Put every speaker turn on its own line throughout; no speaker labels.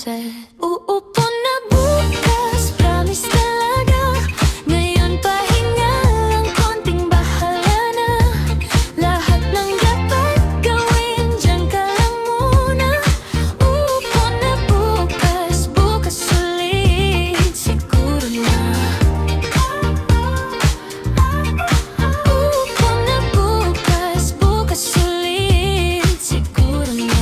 mindset. Uupo na bukas, promise talaga. Ngayon pahinga lang, konting bahala na. Lahat ng dapat gawin, diyan ka lang muna. Uupo na bukas, bukas ulit, siguro na. Uupo na bukas, bukas ulit, siguro na.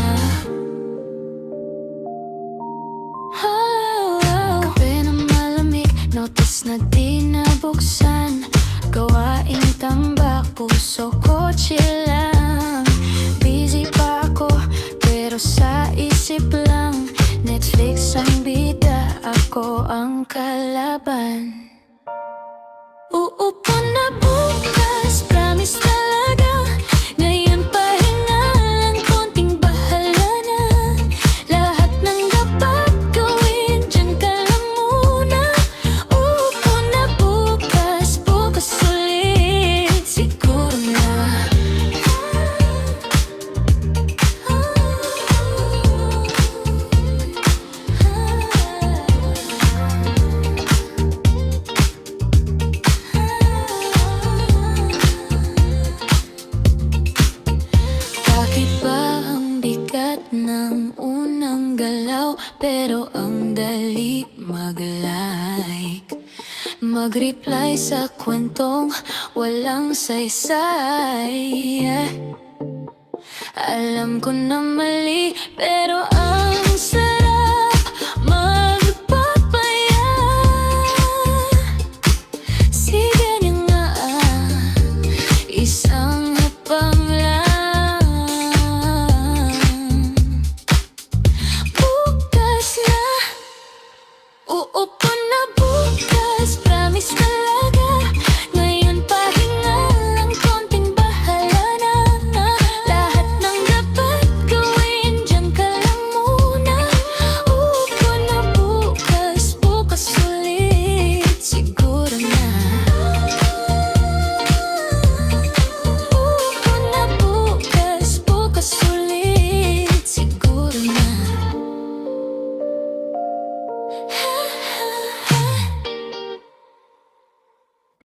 Kape na malamig, notice na di nabuksan. Gawaing tambak, puso ko chill lang. Busy pa ako, pero sa isip lang. Netflix ang bida, ako ang kalaban. Uupo na bukas, promise talaga. Ngayon pahinga lang, konting bahala na. Lahat ng dapat gawin, diyan ka lang muna. Uupo na bukas, bukas ulit, siguro na. Bakit ba ang bigat ng unang galaw, pero ang dali mag-like, mag-reply sa kwentong walang saysay? Alam ko na mali, pero